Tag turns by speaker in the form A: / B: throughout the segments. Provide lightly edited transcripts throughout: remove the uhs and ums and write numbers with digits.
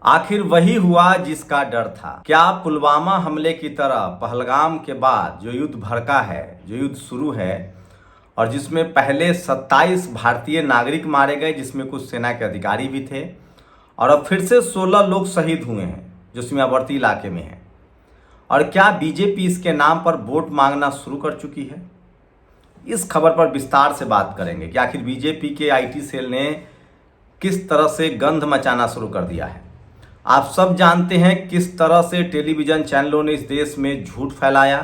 A: आखिर वही हुआ जिसका डर था। क्या पुलवामा हमले की तरह पहलगाम के बाद जो युद्ध भड़का है, जो युद्ध शुरू है और जिसमें पहले 27 भारतीय नागरिक मारे गए, जिसमें कुछ सेना के अधिकारी भी थे, और अब फिर से 16 लोग शहीद हुए हैं जो सीमावर्ती इलाके में हैं। और क्या बीजेपी इसके नाम पर वोट मांगना शुरू कर चुकी है? इस खबर पर विस्तार से बात करेंगे कि आखिर बीजेपी के आईटी सेल ने किस तरह से गंध मचाना शुरू कर दिया है। आप सब जानते हैं किस तरह से टेलीविज़न चैनलों ने इस देश में झूठ फैलाया,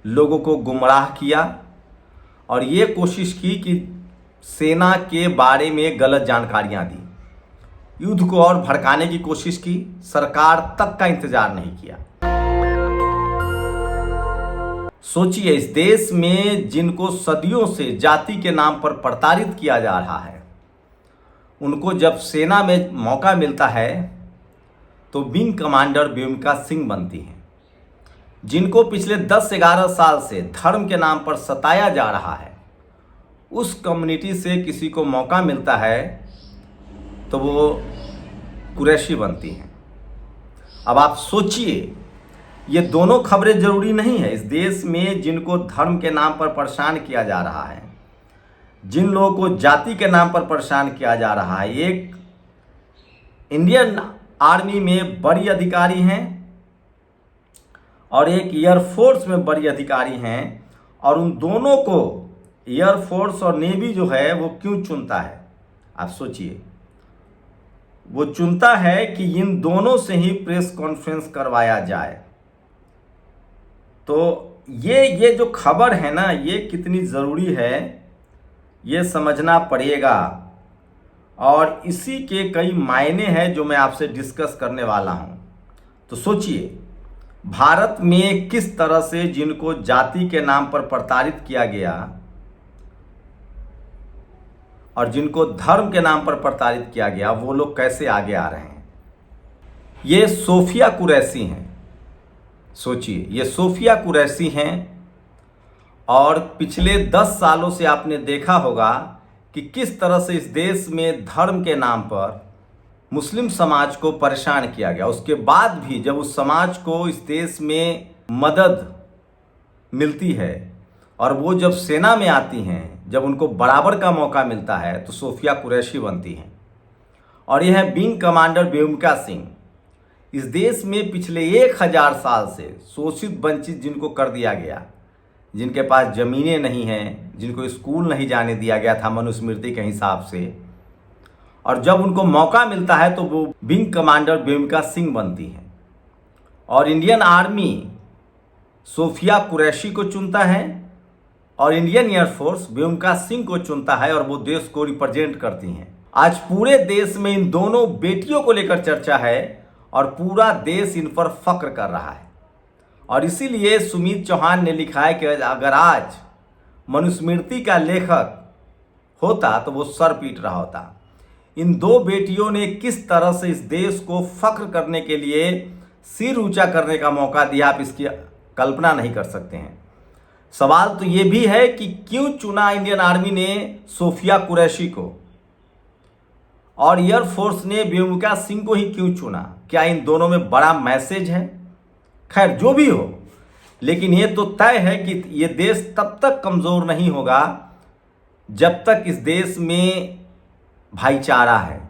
A: लोगों को गुमराह किया और ये कोशिश की कि सेना के बारे में गलत जानकारियां दी, युद्ध को और भड़काने की कोशिश की, सरकार तक का इंतजार नहीं किया। सोचिए, इस देश में जिनको सदियों से जाति के नाम पर प्रताड़ित किया जा रहा है, उनको जब सेना में मौका मिलता है तो विंग कमांडर व्योमिका सिंह बनती हैं। जिनको पिछले 10-11 साल से धर्म के नाम पर सताया जा रहा है, उस कम्युनिटी से किसी को मौका मिलता है तो वो कुरैशी बनती हैं। अब आप सोचिए, ये दोनों खबरें जरूरी नहीं है। इस देश में जिनको धर्म के नाम पर परेशान किया जा रहा है, जिन लोगों को जाति के नाम पर परेशान किया जा रहा है, एक इंडियन आर्मी में बड़ी अधिकारी हैं और एक एयरफोर्स में बड़ी अधिकारी हैं, और उन दोनों को एयरफोर्स और नेवी जो है वो क्यों चुनता है? आप सोचिए, वो चुनता है कि इन दोनों से ही प्रेस कॉन्फ्रेंस करवाया जाए। तो ये जो खबर है ना, ये कितनी ज़रूरी है ये समझना पड़ेगा, और इसी के कई मायने हैं जो मैं आपसे डिस्कस करने वाला हूं। तो सोचिए, भारत में किस तरह से जिनको जाति के नाम पर प्रताड़ित किया गया और जिनको धर्म के नाम पर प्रताड़ित किया गया, वो लोग कैसे आगे आ रहे हैं। ये सोफिया कुरैशी हैं। सोचिए, ये सोफिया कुरैशी हैं और पिछले 10 सालों से आपने देखा होगा कि किस तरह से इस देश में धर्म के नाम पर मुस्लिम समाज को परेशान किया गया। उसके बाद भी जब उस समाज को इस देश में मदद मिलती है और वो जब सेना में आती हैं, जब उनको बराबर का मौका मिलता है, तो सोफिया कुरैशी बनती हैं। और यह है विंग कमांडर व्योमिका सिंह। इस देश में पिछले 1000 साल से शोषित वंचित जिनको कर दिया गया, जिनके पास ज़मीनें नहीं हैं, जिनको स्कूल नहीं जाने दिया गया था मनुस्मृति के हिसाब से, और जब उनको मौका मिलता है तो वो विंग कमांडर व्योमिका सिंह बनती हैं। और इंडियन आर्मी सोफिया कुरैशी को चुनता है और इंडियन एयरफोर्स व्योमिका सिंह को चुनता है, और वो देश को रिप्रेजेंट करती हैं। आज पूरे देश में इन दोनों बेटियों को लेकर चर्चा है और पूरा देश इन पर फख्र कर रहा है। और इसीलिए सुमित चौहान ने लिखा है कि अगर आज मनुस्मृति का लेखक होता तो वो सर पीट रहा होता। इन दो बेटियों ने किस तरह से इस देश को फख्र करने के लिए सिर ऊंचा करने का मौका दिया, आप इसकी कल्पना नहीं कर सकते हैं। सवाल तो ये भी है कि क्यों चुना इंडियन आर्मी ने सोफिया कुरैशी को और एयरफोर्स ने व्योमिका सिंह को ही क्यों चुना? क्या इन दोनों में बड़ा मैसेज है? खैर, जो भी हो, लेकिन ये तो तय है कि ये देश तब तक कमज़ोर नहीं होगा जब तक इस देश में भाईचारा है।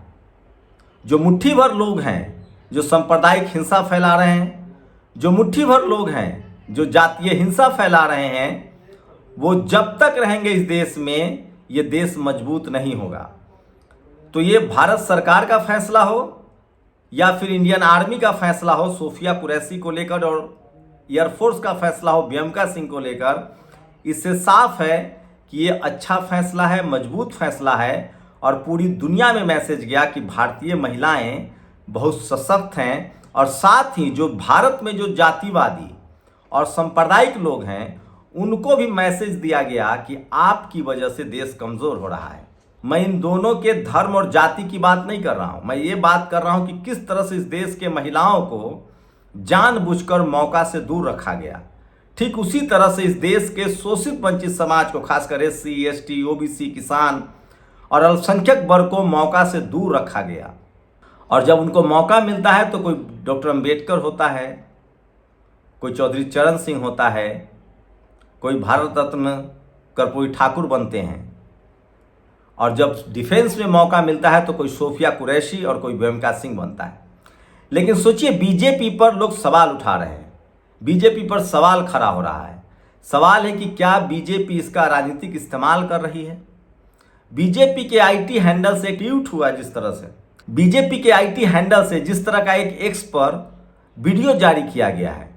A: जो मुट्ठी भर लोग हैं जो सांप्रदायिक हिंसा फैला रहे हैं, जो मुट्ठी भर लोग हैं जो जातीय हिंसा फैला रहे हैं, वो जब तक रहेंगे इस देश में, ये देश मजबूत नहीं होगा। तो ये भारत सरकार का फैसला हो या फिर इंडियन आर्मी का फैसला हो सोफिया कुरैशी को लेकर, और एयरफोर्स का फैसला हो व्योमिका सिंह को लेकर, इससे साफ है कि ये अच्छा फैसला है, मजबूत फैसला है, और पूरी दुनिया में मैसेज गया कि भारतीय महिलाएं बहुत सशक्त हैं। और साथ ही जो भारत में जो जातिवादी और सांप्रदायिक लोग हैं, उनको भी मैसेज दिया गया कि आपकी वजह से देश कमज़ोर हो रहा है। मैं इन दोनों के धर्म और जाति की बात नहीं कर रहा हूं, मैं ये बात कर रहा हूं कि किस तरह से इस देश के महिलाओं को जानबूझकर मौका से दूर रखा गया। ठीक उसी तरह से इस देश के शोषित वंचित समाज को, खासकर SC, ST, OBC, किसान और अल्पसंख्यक वर्ग को मौका से दूर रखा गया। और जब उनको मौका मिलता है तो कोई डॉक्टर अंबेडकर होता है, कोई चौधरी चरण सिंह होता है, कोई भारत रत्न कर्पूरी ठाकुर बनते हैं, और जब डिफेंस में मौका मिलता है तो कोई सोफिया कुरैशी और कोई व्यंका सिंह बनता है। लेकिन सोचिए, बीजेपी पर लोग सवाल उठा रहे हैं, बीजेपी पर सवाल खड़ा हो रहा है। सवाल है कि क्या बीजेपी इसका राजनीतिक इस्तेमाल कर रही है। बीजेपी के आईटी हैंडल से ट्वीट हुआ, जिस तरह से बीजेपी के आईटी हैंडल से जिस तरह का एक एक्स पर वीडियो जारी किया गया है,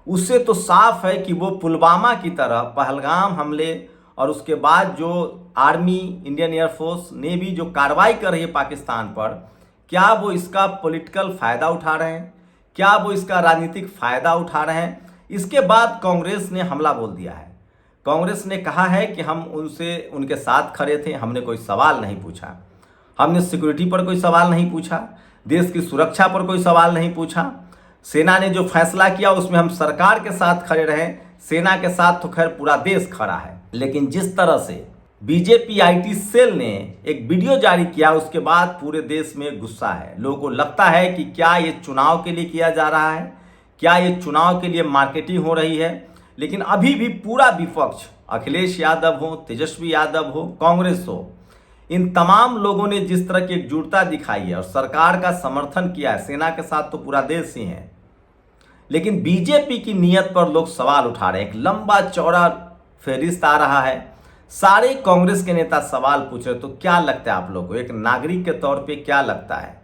A: उससे तो साफ है कि वो पुलवामा की तरह पहलगाम हमले और उसके बाद जो आर्मी, इंडियन एयरफोर्स, नेवी जो कार्रवाई कर रही है पाकिस्तान पर, क्या वो इसका पॉलिटिकल फ़ायदा उठा रहे हैं, क्या वो इसका राजनीतिक फ़ायदा उठा रहे हैं। इसके बाद कांग्रेस ने हमला बोल दिया है। कांग्रेस ने कहा है कि हम उनके साथ खड़े थे, हमने कोई सवाल नहीं पूछा, हमने सिक्योरिटी पर कोई सवाल नहीं पूछा, देश की सुरक्षा पर कोई सवाल नहीं पूछा। सेना ने जो फैसला किया उसमें हम सरकार के साथ खड़े रहे, सेना के साथ तो खैर पूरा देश खड़ा है। लेकिन जिस तरह से बीजेपी आईटी सेल ने एक वीडियो जारी किया, उसके बाद पूरे देश में गुस्सा है। लोगों को लगता है कि क्या ये चुनाव के लिए किया जा रहा है, क्या ये चुनाव के लिए मार्केटिंग हो रही है। लेकिन अभी भी पूरा विपक्ष, अखिलेश यादव हो, तेजस्वी यादव हो, कांग्रेस हो, इन तमाम लोगों ने जिस तरह की एकजुटता दिखाई है और सरकार का समर्थन किया है, सेना के साथ तो पूरा देश ही है, लेकिन बीजेपी की नीयत पर लोग सवाल उठा रहे हैं। एक लंबा चौड़ा फहरिस्त आ रहा है, सारे कांग्रेस के नेता सवाल पूछ रहे। तो क्या लगता है आप लोगों को, एक नागरिक के तौर पे क्या लगता है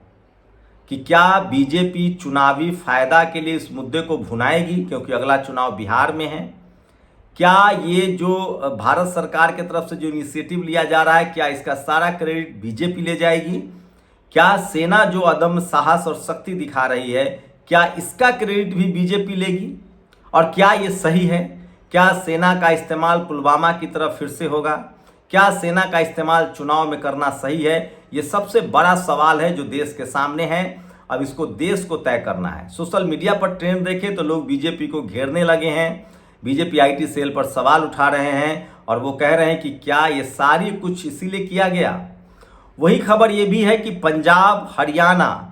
A: कि क्या बीजेपी चुनावी फायदा के लिए इस मुद्दे को भुनाएगी, क्योंकि अगला चुनाव बिहार में है। क्या ये जो भारत सरकार की तरफ से जो इनिशिएटिव लिया जा रहा है, क्या इसका सारा क्रेडिट बीजेपी ले जाएगी? क्या सेना जो अदम्य साहस और शक्ति दिखा रही है, क्या इसका क्रेडिट भी बीजेपी लेगी? और क्या ये सही है? क्या सेना का इस्तेमाल पुलवामा की तरफ फिर से होगा? क्या सेना का इस्तेमाल चुनाव में करना सही है? ये सबसे बड़ा सवाल है जो देश के सामने है। अब इसको देश को तय करना है। सोशल मीडिया पर ट्रेंड देखें तो लोग बीजेपी को घेरने लगे हैं, बीजेपी आईटी सेल पर सवाल उठा रहे हैं और वो कह रहे हैं कि क्या ये सारी कुछ इसीलिए किया गया। वही खबर ये भी है कि पंजाब, हरियाणा,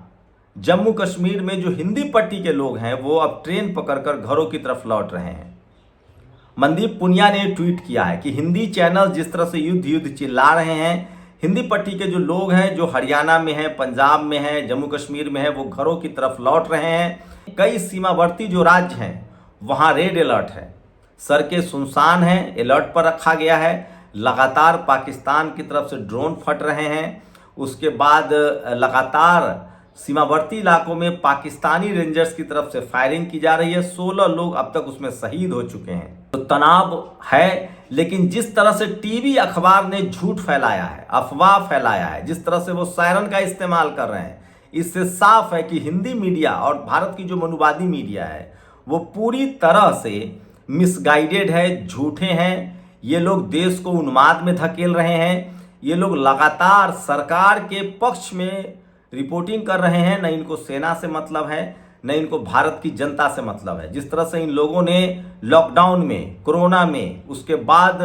A: जम्मू कश्मीर में जो हिंदी पट्टी के लोग हैं वो अब ट्रेन पकड़कर घरों की तरफ लौट रहे हैं। मनदीप पुनिया ने ट्वीट किया है कि हिंदी चैनल जिस तरह से युद्ध युद्ध चिल्ला रहे हैं, हिंदी पट्टी के जो लोग हैं, जो हरियाणा में हैं, पंजाब में हैं, जम्मू कश्मीर में हैं, वो घरों की तरफ लौट रहे हैं। कई सीमावर्ती जो राज्य हैं वहाँ रेड अलर्ट है, सड़कें सुनसान हैं, अलर्ट पर रखा गया है। लगातार पाकिस्तान की तरफ से ड्रोन फट रहे हैं। उसके बाद लगातार सीमावर्ती इलाकों में पाकिस्तानी रेंजर्स की तरफ से फायरिंग की जा रही है। 16 लोग अब तक उसमें शहीद हो चुके हैं। तो तनाव है, लेकिन जिस तरह से टीवी अखबार ने झूठ फैलाया है, अफवाह फैलाया है, जिस तरह से वो सायरन का इस्तेमाल कर रहे हैं, इससे साफ है कि हिंदी मीडिया और भारत की जो मनुवादी मीडिया है वो पूरी तरह से मिसगाइडेड है, झूठे हैं। ये लोग देश को उन्माद में धकेल रहे हैं। ये लोग लगातार सरकार के पक्ष में रिपोर्टिंग कर रहे हैं। न इनको सेना से मतलब है, न इनको भारत की जनता से मतलब है। जिस तरह से इन लोगों ने लॉकडाउन में, कोरोना में, उसके बाद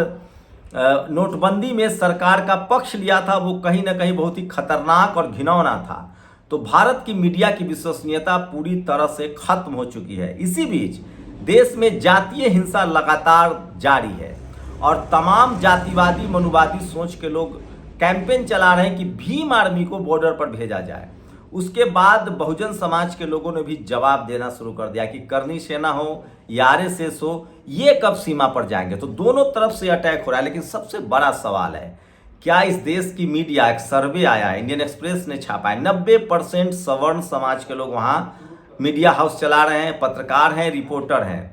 A: नोटबंदी में सरकार का पक्ष लिया था, वो कहीं ना कहीं बहुत ही खतरनाक और घिनौना था। तो भारत की मीडिया की विश्वसनीयता पूरी तरह से खत्म हो चुकी है। इसी बीच देश में जातीय हिंसा लगातार जारी है और तमाम जातिवादी, मनुवादी सोच के लोग कैंपेन चला रहे हैं कि भीम आर्मी को बॉर्डर पर भेजा जाए। उसके बाद बहुजन समाज के लोगों ने भी जवाब देना शुरू कर दिया कि करनी सेना हो या आरएसएस हो, ये कब सीमा पर जाएंगे। तो दोनों तरफ से अटैक हो रहा है। लेकिन सबसे बड़ा सवाल है, क्या इस देश की मीडिया, एक सर्वे आया है, इंडियन एक्सप्रेस ने छापा है, 90% सवर्ण समाज के लोग वहाँ मीडिया हाउस चला रहे हैं, पत्रकार हैं, रिपोर्टर हैं।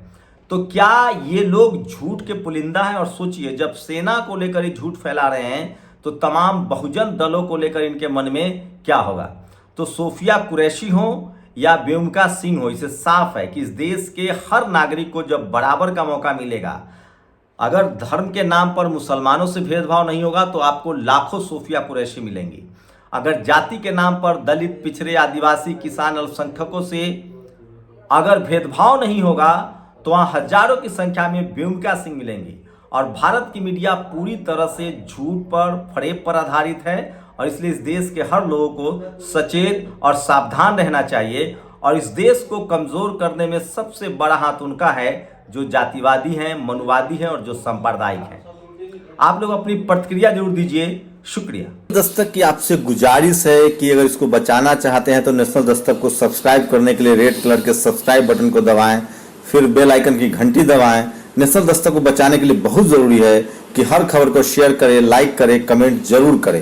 A: तो क्या ये लोग झूठ के पुलिंदा हैं? और सोचिए, जब सेना को लेकर ये झूठ फैला रहे हैं तो तमाम बहुजन दलों को लेकर इनके मन में क्या होगा। तो सोफिया कुरैशी हो या व्यंका सिंह हो, इसे साफ है कि इस देश के हर नागरिक को जब बराबर का मौका मिलेगा, अगर धर्म के नाम पर मुसलमानों से भेदभाव नहीं होगा तो आपको लाखों सोफिया कुरैशी मिलेंगी। अगर जाति के नाम पर दलित, पिछड़े, आदिवासी, किसान, अल्पसंख्यकों से अगर भेदभाव नहीं होगा तो वहाँ हजारों की संख्या में व्यंका सिंह मिलेंगी। और भारत की मीडिया पूरी तरह से झूठ पर, फरेब पर आधारित है और इसलिए इस देश के हर लोगों को सचेत और सावधान रहना चाहिए। और इस देश को कमजोर करने में सबसे बड़ा हाथ उनका है जो जातिवादी हैं, मनुवादी हैं और जो सांप्रदायिक हैं। आप लोग अपनी प्रतिक्रिया जरूर दीजिए। शुक्रिया।
B: दस्तक की आपसे गुजारिश है कि अगर इसको बचाना चाहते हैं तो नेशनल दस्तक को सब्सक्राइब करने के लिए रेड कलर के सब्सक्राइब बटन को दबाएं, फिर बेल आइकन की घंटी दबाएं। नेशनल दस्तक को बचाने के लिए बहुत जरूरी है कि हर खबर को शेयर करें, लाइक करें, कमेंट जरूर करें।